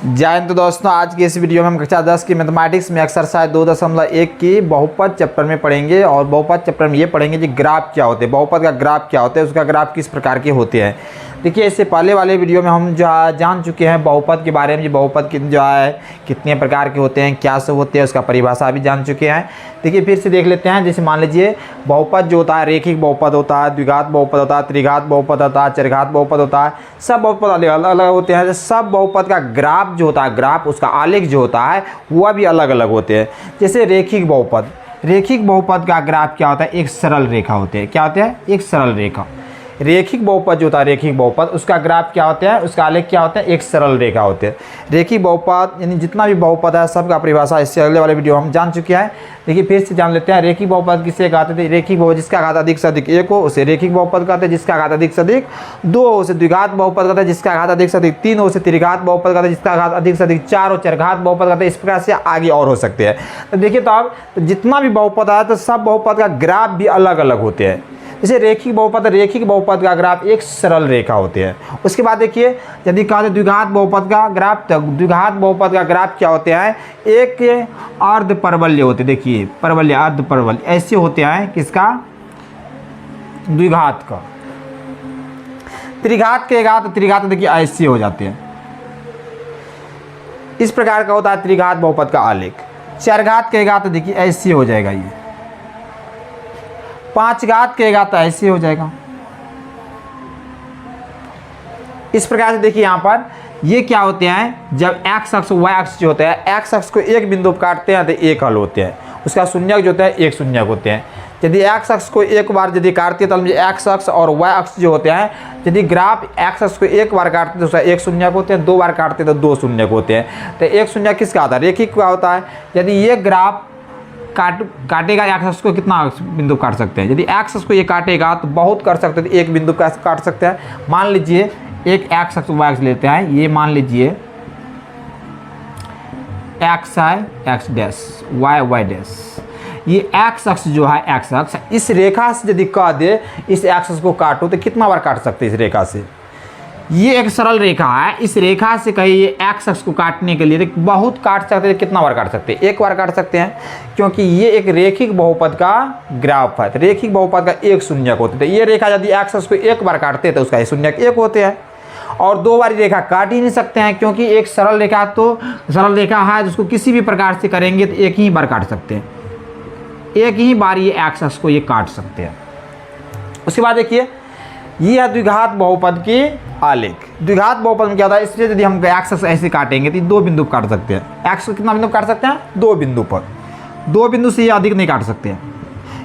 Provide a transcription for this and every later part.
जय हिंद दोस्तों, आज की इस वीडियो में हम कक्षा 10 की मैथमेटिक्स में एक्सरसाइज 2.1 की बहुपद चैप्टर में पढ़ेंगे। और बहुपद चैप्टर में ये पढ़ेंगे कि ग्राफ क्या होते हैं, बहुपद का ग्राफ क्या होता है, उसका ग्राफ किस प्रकार के होते हैं। देखिए, इससे पहले वाले वीडियो में हम जो है जान चुके हैं बहुपद के बारे में, जो बहुपद जो है कितने प्रकार के होते हैं, क्या सब होते हैं, उसका परिभाषा भी जान चुके हैं। देखिए, फिर से देख लेते हैं। जैसे मान लीजिए बहुपद जो होता है, रेखिक बहुपद होता है, द्विघात बहुपद होता है, त्रिघात बहुपद होता है, चरघात बहुपद होता है। सब बहुपद अलग अलग होते हैं। सब बहुपद का ग्राफ जो होता है, ग्राफ उसका आलेख जो होता है वह भी अलग अलग होते हैं। जैसे रेखिक बहुपद, रेखिक बहुपद का ग्राफ क्या होता है, एक सरल रेखा होती है। क्या होता है? एक सरल रेखा। रेखिक बहुपद जो होता है, रेखिक बहुपद, उसका ग्राफ क्या होता है, उसका आलेख क्या होता है, एक सरल रेखा होते हैं। रेखिक बहुपद यानी जितना भी बहुपद है सबका परिभाषा इससे अगले वाले वीडियो हम जान चुके हैं। देखिए, फिर से जान लेते हैं। रेखिक बहुपद किसे कहते थे? रेखिक बहुपद जिसका घात अधिक से अधिक 1 हो उसे रेखिक बहुपद कहते हैं, जिसका घात अधिक से अधिक 2 हो उसे द्विघात बहुपद कहते हैं, जिसका घात अधिक से अधिक 3 हो उसे त्रिघात बहुपद कहते हैं, जिसका घात अधिक से अधिक 4 हो चरघात बहुपद कहते हैं। इस प्रकार से आगे और हो सकते हैं। तो देखिए, तो अब जितना भी बहुपद आया तो सब बहुपद का ग्राफ भी अलग अलग होते हैं। जैसे रेखिक बहुपद का ग्राफ एक सरल रेखा होते हैं। उसके बाद देखिए, यदि कहते द्विघात बहुपद का ग्राफ, तो द्विघात बहुपद का ग्राफ क्या होते हैं, एक अर्ध परवलय होते हैं। देखिए, परवलय अर्ध परवलय ऐसे होते हैं। किसका? द्विघात का। त्रिघात के घात, त्रिघात देखिए ऐसे हो जाते हैं। इस प्रकार का होता है त्रिघात बहुपद का आलेख। चरघात के घात देखिए ऐसे हो जाएगा, ये 5 घात कहेगा तो ऐसे हो जाएगा। इस प्रकार से देखिए, यहाँ पर ये क्या होते हैं, जब एक्स अक्ष वाई अक्ष जो होता है, एक्स अक्ष को एक बिंदु पर काटते हैं तो एक हल होते हैं, उसका शून्यक जो होता है एक शून्यक होते हैं। यदि एक्स अक्ष को एक बार यदि काटते हैं तो एक्स अक्ष और वाई अक्ष जो होते हैं, यदि ग्राफ एक्स अक्ष को एक बार काटते हैं तो उसका एक शून्यक होते हैं, 2 बार काटते हैं तो 2 शून्यक होते हैं। तो एक शून्यक किसका आता है? रेखिक का होता है। यदि ये ग्राफ काटेगा एक्स अक्ष को, कितना बिंदु काट सकते हैं? यदि एक्स अक्ष को ये काटेगा तो बहुत कर सकते हैं, तो एक बिंदु का काट सकते हैं। मान लीजिए एक एक्स अक्ष वाई अक्ष लेते हैं, ये मान लीजिए एक्स है x dash, y y dash. ये एक्स अक्ष जो है, एक्स अक्ष, इस रेखा से यदि कह दे इस एक्स अक्ष को काटो तो कितना बार काट सकते हैं इस रेखा से? ये एक सरल रेखा है। इस रेखा से कहिए एक्स अक्ष को काटने के लिए तो बहुत काट सकते हैं। कितना बार काट सकते हैं? एक बार काट सकते हैं, क्योंकि ये एक रेखिक बहुपद का ग्राफ है। तो रेखिक बहुपद का एक शून्यक होते हैं। ये रेखा यदि एक्स अक्ष को एक बार काटते हैं तो उसका शून्यक 1 होते हैं। और 2 बार रेखा काट ही नहीं सकते हैं, क्योंकि एक सरल रेखा तो सरल रेखा है जिसको किसी भी प्रकार से करेंगे तो एक ही बार काट सकते हैं, एक ही बार ये एक्स अक्ष को ये काट सकते हैं। उसके बाद देखिए, ये है द्विघात बहुपद की आलेख। द्विघात बहुपद में क्या होता है, इसलिए यदि हम एक्स अक्ष ऐसे काटेंगे तो 2 बिंदु काट सकते हैं। एक्स को कितना बिंदु काट सकते हैं? 2 बिंदु पर। 2 बिंदु से ये अधिक नहीं काट सकते हैं,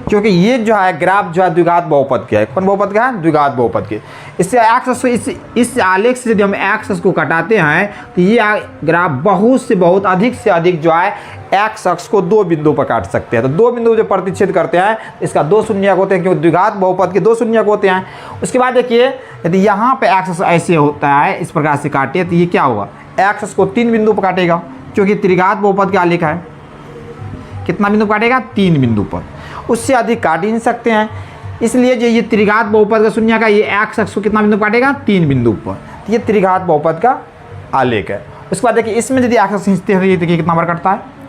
क्योंकि ये जो है ग्राफ जो है द्विघात बहुपद का है। कौन बहुपद का है? द्विघात बहुपद के। इससे एक्स अक्ष, इस आलेख से यदि हम एक्स अक्ष को काटाते हैं तो ये ग्राफ बहुत से बहुत अधिक से अधिक जो है एक्स अक्ष को 2 बिंदु पर काट सकते हैं। तो 2 बिंदु जो प्रतिच्छेद करते हैं इसका 2 शून्यक होते हैं, क्योंकि द्विघात बहुपद के 2 शून्यक होते हैं। उसके बाद देखिए, यदि यहाँ पे एक्स अक्ष ऐसे होता है, इस प्रकार से काटे तो ये क्या होगा, एक्स अक्ष को 3 बिंदु पर काटेगा, क्योंकि त्रिघात बहुपद का आलेख है। कितना बिंदु काटेगा? 3 बिंदु पर। उससे अधिक काट ही नहीं सकते हैं, इसलिए जो ये त्रिघात बहुपद का शून्य का ये एक्स अक्ष को कितना बिंदु काटेगा? 3 बिंदु पर। तो ये त्रिघात बहुपद का आलेख है। उसके बाद देखिए, इसमें यदि एक्स अक्ष खींचते हैं तो ये देखिए कितना बार कटता है,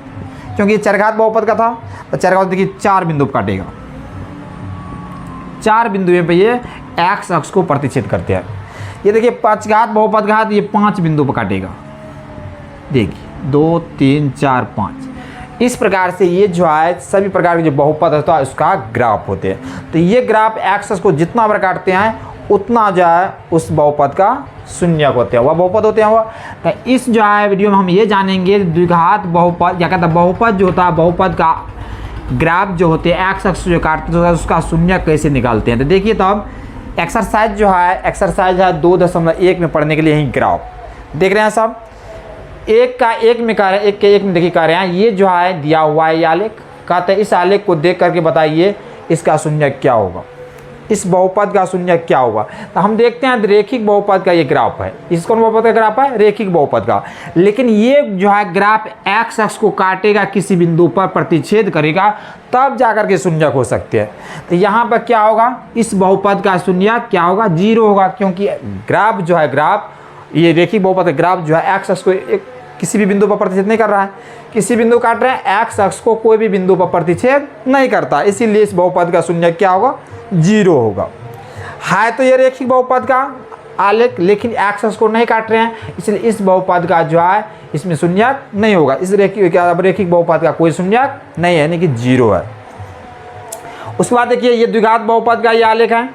क्योंकि ये चरघात बहुपद का था। तो चरघात देखिए 4 बिंदु पर काटेगा, 4 बिंदु पे ये एक्स अक्ष को प्रतिच्छेद करते हैं। ये देखिए पंचघात बहुपद का है, तो ये 5 बिंदु पर काटेगा। देखिए 2 3 4 5। इस प्रकार से ये जो है सभी प्रकार के जो बहुपद होता है उसका ग्राफ होते हैं। तो ये ग्राफ एक्स अक्ष को जितना बार काटते हैं उतना जो है उस बहुपद का शून्यक होते हैं, वह बहुपद होते हैं वह। तो इस जो है वीडियो में हम ये जानेंगे द्विघात बहुपद, क्या कहता है, बहुपद जो होता है, बहुपद का ग्राफ जो होते हैं एक्स अक्ष जो काटते हैं उसका शून्यक कैसे निकालते हैं। तो देखिए, तो अब एक्सरसाइज जो है, एक्सरसाइज है 2.1 में पढ़ने के लिए यही ग्राफ देख रहे हैं सब। एक का एक में कह रहे हैं, एक के एक में देखिए कह रहे हैं, ये जो है दिया हुआ है ये आलेख, कहते हैं इस आलेख को देख करके बताइए इसका शून्यक क्या होगा, इस बहुपद का शून्यक क्या होगा। तो हम देखते हैं रेखिक बहुपद का ये ग्राफ है। इस कौन बहुपद का ग्राफ है? रेखिक बहुपद का। लेकिन ये जो है ग्राफ एक्स अक्ष को काटेगा, किसी बिंदु पर प्रतिच्छेद करेगा, तब जाकर के शून्यक हो सकते हैं। तो यहाँ पर क्या होगा, इस बहुपद का शून्यक क्या होगा? 0 होगा, क्योंकि ग्राफ जो है, ग्राफ ये रेखिक बहुपद का ग्राफ जो है एक्स अक्ष को किसी भी बिंदु पर प्रतिच्छेद नहीं कर रहा है, किसी बिंदु काट रहे हैं, एक्स अक्ष को कोई भी बिंदु पर प्रतिच्छेद नहीं करता, इसीलिए इस बहुपद का शून्यक क्या होगा, 0 होगा। है तो ये रेखिक बहुपद का आलेख, लेकिन एक्स अक्ष को नहीं काट रहे हैं, इसलिए इस बहुपद का जो है इसमें शून्यक नहीं होगा। इस रेखिक बहुपद का कोई शून्यक नहीं है, यानी कि 0 है। उसके बाद देखिए ये द्विघात बहुपद का ये आलेख है।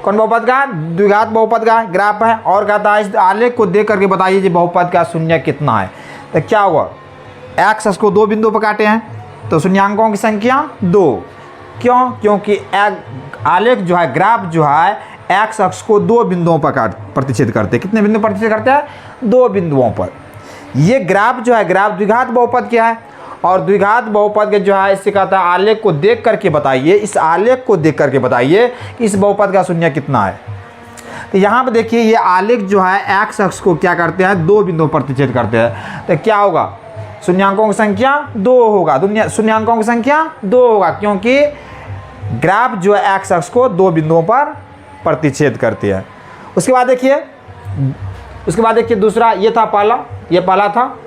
कौन बहुपद का, द्विघात बहुपद का ग्राफ है, और कहता है इस आलेख को देख करके बताइए कि बहुपद का शून्यक कितना है। तो क्या हुआ, एक्स अक्ष को 2 बिंदुओं पर काटे हैं तो शून्यांकों की संख्या 2। क्यों, क्योंकि आलेख जो है, ग्राफ जो है, एक्स अक्ष को 2 बिंदुओं पर प्रतिच्छेद करते हैं। कितने बिंदु प्रतिच्छेद करते हैं, 2 बिंदुओं पर। ये ग्राफ जो है, ग्राफ द्विघात बहुपद क्या है, और द्विघात बहुपद के जो है इससे कहता है आलेख को देख करके बताइए, इस आलेख को देख करके बताइए कि इस बहुपद का शून्यक कितना है। तो यहाँ पे देखिए ये आलेख जो है एक्स अक्ष को क्या करते हैं, 2 बिंदुओं पर प्रतिच्छेद करते हैं। तो क्या होगा, शून्यांकों की संख्या 2 होगा, शून्यांकों की संख्या 2 होगा, क्योंकि ग्राफ जो है एक्स अक्ष को 2 बिंदुओं पर प्रतिच्छेद करती है। उसके बाद देखिए दूसरा, ये था पहला, ये पहला था,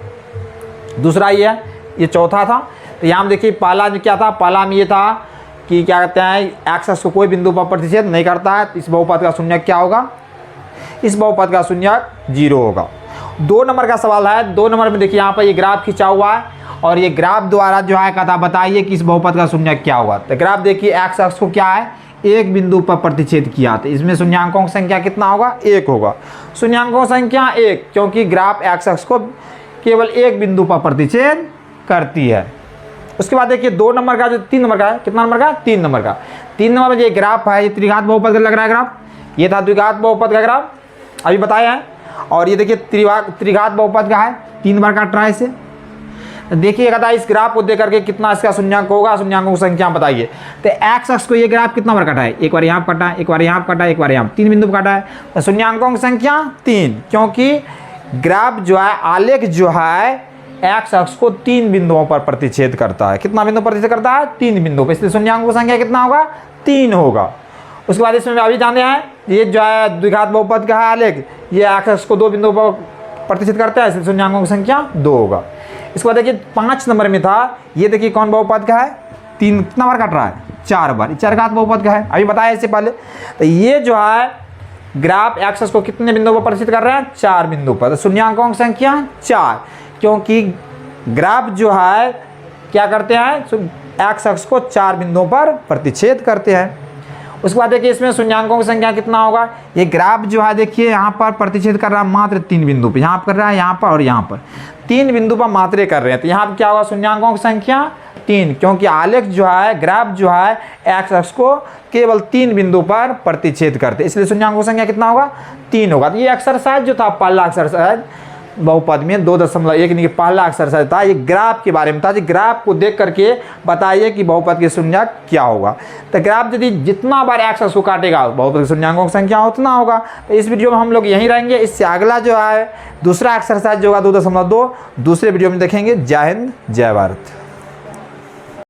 दूसरा ये चौथा था। तो यहाँ में देखिए पहला में क्या था, पहला में ये था कि क्या कहते हैं एक्स अक्ष को कोई बिंदु पर प्रतिच्छेद नहीं करता है, तो इस बहुपद का शून्यक क्या होगा, इस बहुपद का शून्यक 0 होगा। 2 नंबर का सवाल है। 2 नंबर में देखिए यहाँ पर ये ग्राफ खींचा हुआ है, और ये ग्राफ द्वारा जो है कहता बताइए कि इस बहुपद का शून्यक क्या होगा। तो ग्राफ देखिए एक्स अक्ष को क्या है, 1 बिंदु पर प्रतिच्छेद किया, तो इसमें शून्यांकों की संख्या कितना होगा, 1 होगा। शून्यांकों की संख्या 1, क्योंकि ग्राफ एक्स अक्ष को केवल 1 बिंदु पर प्रतिच्छेद करती है। उसके बाद देखिए 2 नंबर का, जो 3 नंबर का है, कितना नंबर का, 3 नंबर का। 3 नंबर में ये ग्राफ है, ये त्रिघात बहुपद का लग रहा है ग्राफ, ये था द्विघात बहुपद का ग्राफ अभी बताया है, और ये देखिए त्रिघात बहुपद का है, 3 बार काट रहा है इसे। देखिए कहता है इस ग्राफ को देख करके कितना इसका शून्यांक होगा, शून्यांकों की संख्या बताइए। तो एक्स अक्ष को ये ग्राफ कितना बार काटा है, एक बार यहाँ काटा है, एक बार यहाँ काटा है, एक बार यहाँ, 3 बिंदु काटा है। तो शून्यांकों की संख्या 3, क्योंकि ग्राफ जो है, आलेख जो है एक्स अक्ष को 3 बिंदुओं पर प्रतिच्छेद करता है। कितना बिंदु प्रतिच्छेद करता है, 3 बिंदु पर, इसलिए शून्यांकों की संख्या कितना होगा, 3 होगा। उसके बाद इसमें अभी जाने हैं, ये जो है द्विघात बहुपद का है आलेख, ये एक्स अक्ष को 2 बिंदुओं पर प्रतिच्छेद करता है, इसलिए शून्यांकों की संख्या 2 होगा। इसके बाद देखिए 5 नंबर में था, ये देखिए कौन बहुपद का है, 3 कितना बार काट रहा है, 4 बार, चारघात बहुपद का है, अभी बताया इससे पहले। तो ये जो है ग्राफ एक्स अक्ष को कितने बिंदुओं पर प्रतिच्छेद कर रहे हैं, 4 बिंदु पर। तो शून्यांकों की संख्या 4, क्योंकि ग्राफ जो है क्या करते हैं, एक्स अक्ष को 4 बिंदुओं पर प्रतिच्छेद करते हैं। उसके बाद देखिए इसमें शून्यांकों की संख्या कितना होगा, ये ग्राफ जो है देखिए यहाँ पर प्रतिच्छेद कर रहा है मात्र 3 बिंदु पे, यहाँ पर कर रहा है, यहाँ पर और यहाँ पर 3 बिंदु पर मात्रे कर रहे हैं। तो यहाँ पर क्या होगा, शून्यांकों की संख्या 3, क्योंकि आलेख जो है, ग्राफ जो है एक्स अक्ष को केवल 3 बिंदु पर प्रतिच्छेद करते, इसलिए शून्यांकों की संख्या कितना होगा, 3 होगा। तो ये एक्सरसाइज जो था, पहला एक्सरसाइज बहुपद में 2.1 नहीं, पहला एक्सरसाइज था, ये ग्राफ के बारे में था। ग्राफ को देख करके बताइए कि बहुपद के शून्यक क्या होगा। तो ग्राफ यदि जितना बार एक्स अक्ष को काटेगा, बहुपद के शून्यांकों की संख्या उतना होगा। तो इस वीडियो में हम लोग यहीं रहेंगे। इससे अगला जो है दूसरा एक्सरसाइज जो होगा 2.2 दूसरे वीडियो में देखेंगे। जय हिंद, जय भारत।